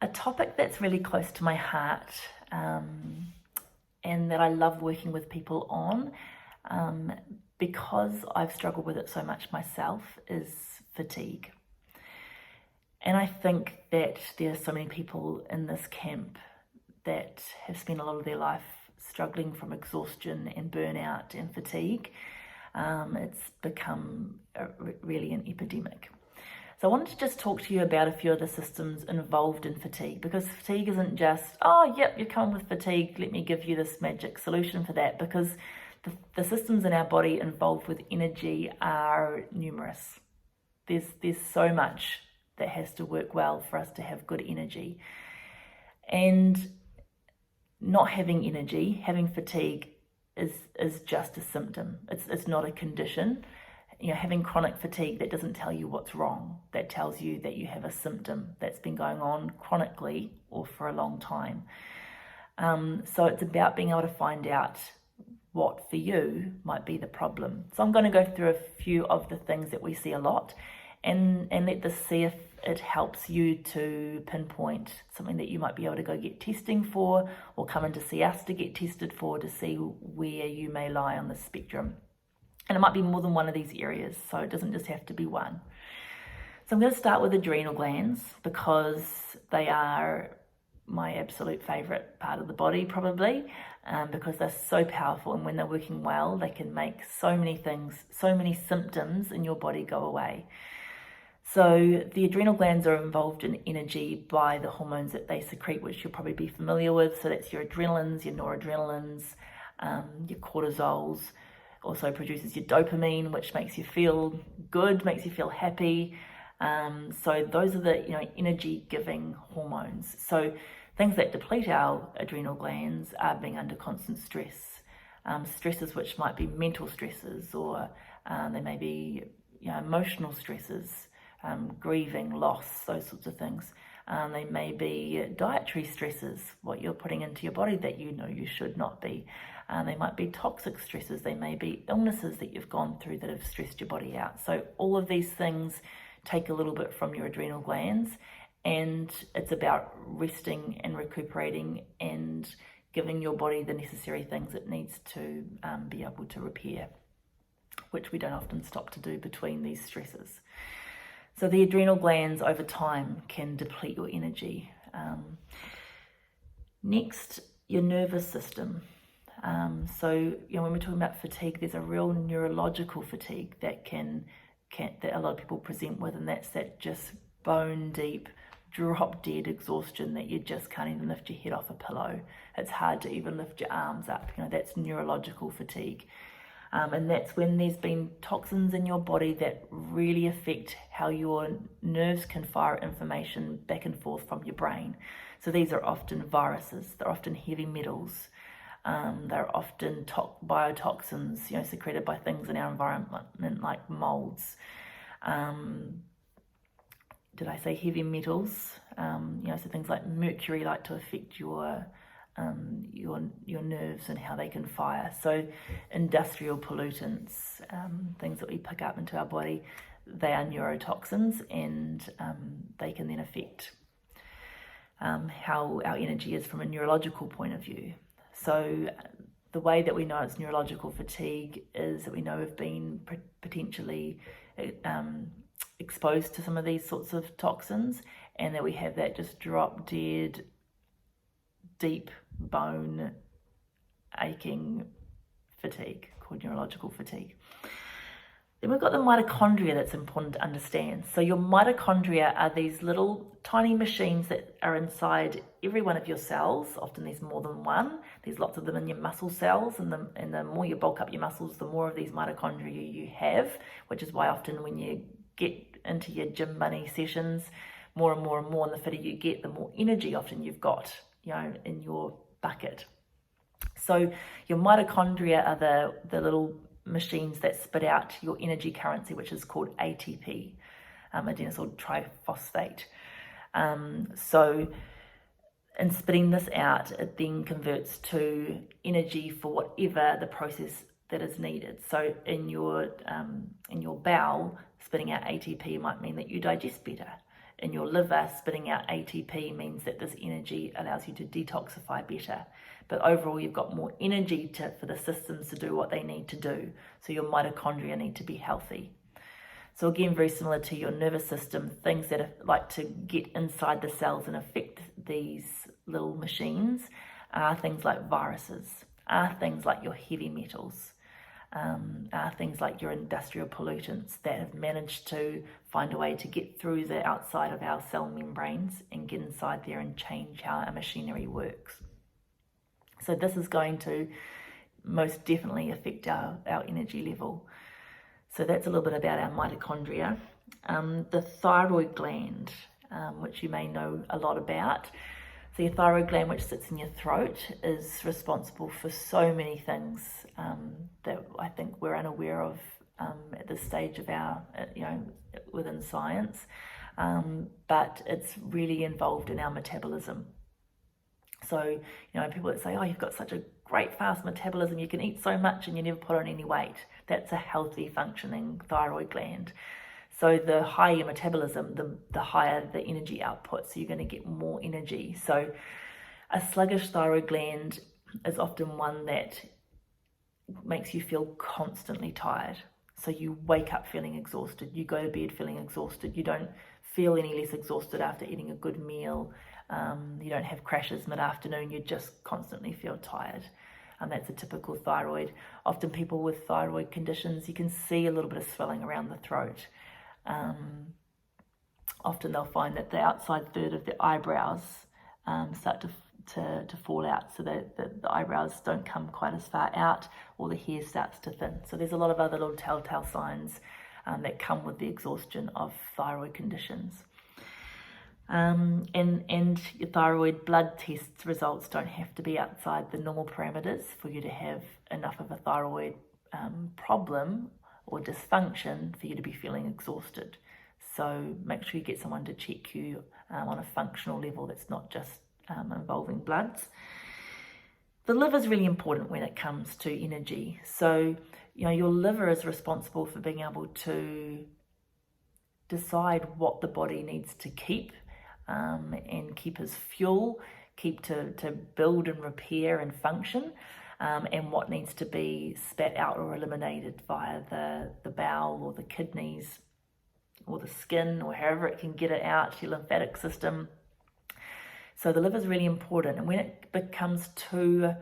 a topic that's really close to my heart, and that I love working with people on, because I've struggled with it so much myself, is fatigue. And I think that there are so many people in this camp that have spent a lot of their life struggling from exhaustion and burnout and fatigue. It's become really an epidemic. So I wanted to just talk to you about a few of the systems involved in fatigue, because fatigue isn't just, oh, yep, you're coming with fatigue, let me give you this magic solution for that, because the systems in our body involved with energy are numerous. There's so much that has to work well for us to have good energy. And not having energy, having fatigue, is just a symptom. It's not a condition. You know, having chronic fatigue, that doesn't tell you what's wrong. That tells you that you have a symptom that's been going on chronically or for a long time. So it's about being able to find out what for you might be the problem. So I'm going to go through a few of the things that we see a lot, and let this see if it helps you to pinpoint something that you might be able to go get testing for, or come in to see us to get tested for, to see where you may lie on the spectrum. And it might be more than one of these areas, so it doesn't just have to be one. So I'm going to start with adrenal glands, because they are my absolute favourite part of the body, probably, because they're so powerful, and when they're working well, they can make so many things, so many symptoms in your body go away. So the adrenal glands are involved in energy by the hormones that they secrete, which you'll probably be familiar with. So that's your adrenalins, your noradrenalins, your cortisols. Also produces your dopamine, which makes you feel good, makes you feel happy. So those are the energy-giving hormones. So things that deplete our adrenal glands are being under constant stress. Stresses which might be mental stresses, or they may be emotional stresses, grieving, loss, those sorts of things. They may be dietary stresses, what you're putting into your body that you know you should not be. They might be toxic stresses. They may be illnesses that you've gone through that have stressed your body out. So all of these things take a little bit from your adrenal glands, and it's about resting and recuperating and giving your body the necessary things it needs to be able to repair, which we don't often stop to do between these stresses. So the adrenal glands over time can deplete your energy. Next, your nervous system. So when we're talking about fatigue, there's a real neurological fatigue that that a lot of people present with, and that's that just bone deep, drop dead exhaustion that you just can't even lift your head off a pillow. It's hard to even lift your arms up. That's neurological fatigue. And that's when there's been toxins in your body that really affect how your nerves can fire information back and forth from your brain. So these are often viruses, they're often heavy metals, they're often biotoxins, secreted by things in our environment like molds. Did I say heavy metals? So things like mercury like to affect your nerves and how they can fire. So industrial pollutants, things that we pick up into our body, they are neurotoxins, and they can then affect how our energy is from a neurological point of view. So the way that we know it's neurological fatigue is that we know we've been potentially exposed to some of these sorts of toxins, and that we have that just drop dead, deep bone aching fatigue called neurological fatigue. Then we've got the mitochondria that's important to understand. So your mitochondria are these little tiny machines that are inside every one of your cells. Often there's more than one. There's lots of them in your muscle cells, and the more you bulk up your muscles, the more of these mitochondria you have, which is why often when you get into your gym bunny sessions, more and more and more, and the fitter you get, the more energy often you've got, in your bucket. So your mitochondria are the little machines that spit out your energy currency, which is called ATP, adenylyl triphosphate. So in spitting this out, it then converts to energy for whatever the process that is needed. So in your bowel, spitting out ATP might mean that you digest better. in your liver spitting out ATP means that this energy allows you to detoxify better. But overall, you've got more energy for the systems to do what they need to do. So your mitochondria need to be healthy. So again, very similar to your nervous system, things that like to get inside the cells and affect these little machines are things like viruses, are things like your heavy metals, are things like your industrial pollutants that have managed to find a way to get through the outside of our cell membranes and get inside there and change how our machinery works. So this is going to most definitely affect our energy level. So that's a little bit about our mitochondria. The thyroid gland, which you may know a lot about. So your thyroid gland, which sits in your throat, is responsible for so many things that I think we're unaware of at this stage of our, within science. But it's really involved in our metabolism. So, people that say, oh, you've got such a great fast metabolism, you can eat so much and you never put on any weight. That's a healthy functioning thyroid gland. So the higher your metabolism, the higher the energy output, so you're going to get more energy. So a sluggish thyroid gland is often one that makes you feel constantly tired. So you wake up feeling exhausted, you go to bed feeling exhausted, you don't feel any less exhausted after eating a good meal, you don't have crashes mid-afternoon, you just constantly feel tired. And that's a typical thyroid. Often people with thyroid conditions, you can see a little bit of swelling around the throat. Often they'll find that the outside third of the eyebrows start to fall out, so that the eyebrows don't come quite as far out, or the hair starts to thin. So there's a lot of other little telltale signs that come with the exhaustion of thyroid conditions. And your thyroid blood test results don't have to be outside the normal parameters for you to have enough of a thyroid problem or dysfunction for you to be feeling exhausted. So make sure you get someone to check you on a functional level that's not just involving bloods. The liver is really important when it comes to energy. So, your liver is responsible for being able to decide what the body needs to keep and keep as fuel, keep to build and repair and function, and what needs to be spat out or eliminated via the bowel or the kidneys or the skin, or however it can get it out, your lymphatic system. So the liver is really important, and when it becomes too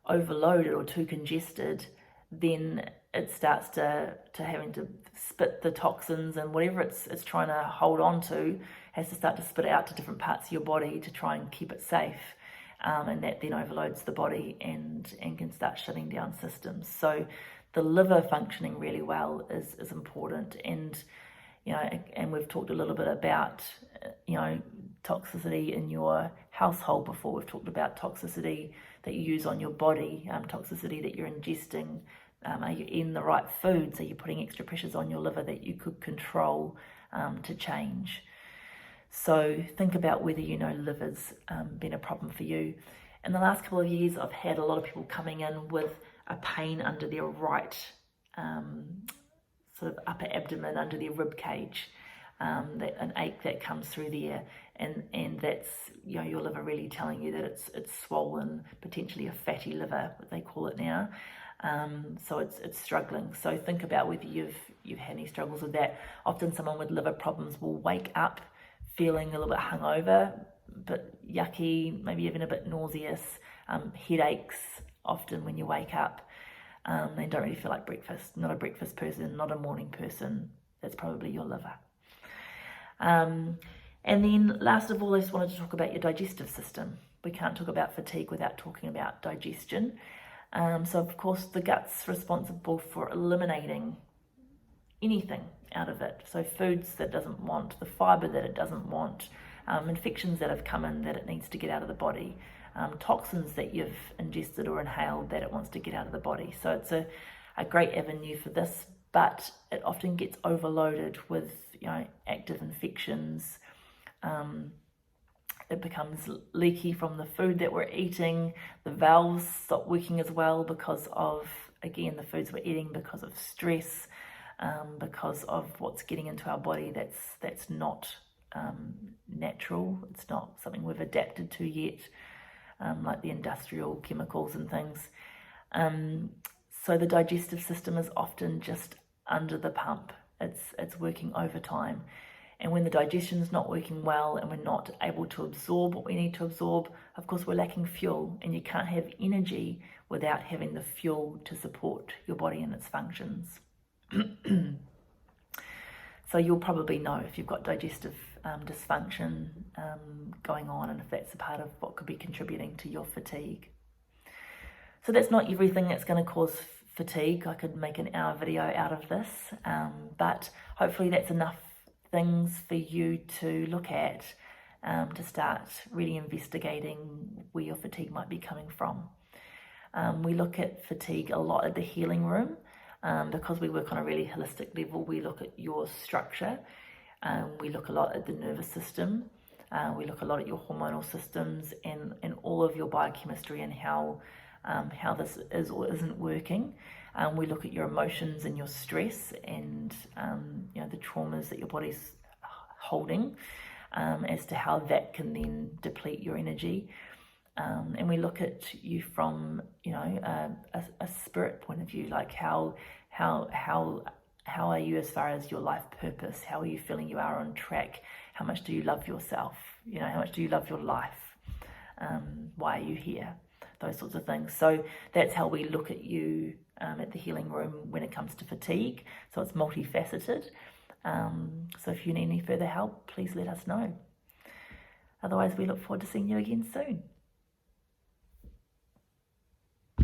overloaded or too congested, then it starts to having to spit the toxins, and whatever it's trying to hold on to has to start to spit it out to different parts of your body to try and keep it safe, and that then overloads the body and can start shutting down systems. So the liver functioning really well is important, and and we've talked a little bit about toxicity in your household before. We've talked about toxicity that you use on your body, toxicity that you're ingesting. Are you eating the right foods? Are you putting extra pressures on your liver that you could control to change? So think about whether liver's been a problem for you. In the last couple of years, I've had a lot of people coming in with a pain under their right sort of upper abdomen, under their rib cage, an ache that comes through there, and that's your liver really telling you that it's swollen, potentially a fatty liver, what they call it now. So it's struggling. So think about whether you've had any struggles with that. Often someone with liver problems will wake up feeling a little bit hungover, but yucky, maybe even a bit nauseous, headaches often when you wake up. They don't really feel like breakfast. Not a breakfast person, not a morning person. That's probably your liver. And then last of all, I just wanted to talk about your digestive system. We can't talk about fatigue without talking about digestion. So of course the gut's responsible for eliminating anything out of it. So foods that it doesn't want, the fibre that it doesn't want, infections that have come in that it needs to get out of the body, toxins that you've ingested or inhaled that it wants to get out of the body. So it's a great avenue for this, but it often gets overloaded with active infections. It becomes leaky from the food that we're eating. The valves stop working as well because of, again, the foods we're eating, because of stress, because of what's getting into our body that's not natural. It's not something we've adapted to yet, like the industrial chemicals and things. So the digestive system is often just under the pump. It's working overtime. And when the digestion is not working well and we're not able to absorb what we need to absorb, of course we're lacking fuel, and you can't have energy without having the fuel to support your body and its functions. So you'll probably know if you've got digestive dysfunction going on, and if that's a part of what could be contributing to your fatigue. So that's not everything that's going to cause fatigue. I could make an hour video out of this, but hopefully that's enough things for you to look at to start really investigating where your fatigue might be coming from. We look at fatigue a lot at the healing room because we work on a really holistic level. We look at your structure, we look a lot at the nervous system, we look a lot at your hormonal systems and all of your biochemistry and how this is or isn't working. We look at your emotions and your stress and the traumas that your body's holding as to how that can then deplete your energy. And we look at you from a spirit point of view, like how are you as far as your life purpose? How are you feeling you are on track? How much do you love yourself? How much do you love your life? Why are you here? Those sorts of things. So that's how we look at you at the healing room when it comes to fatigue. So it's multifaceted. So if you need any further help, please let us know. Otherwise, we look forward to seeing you again soon.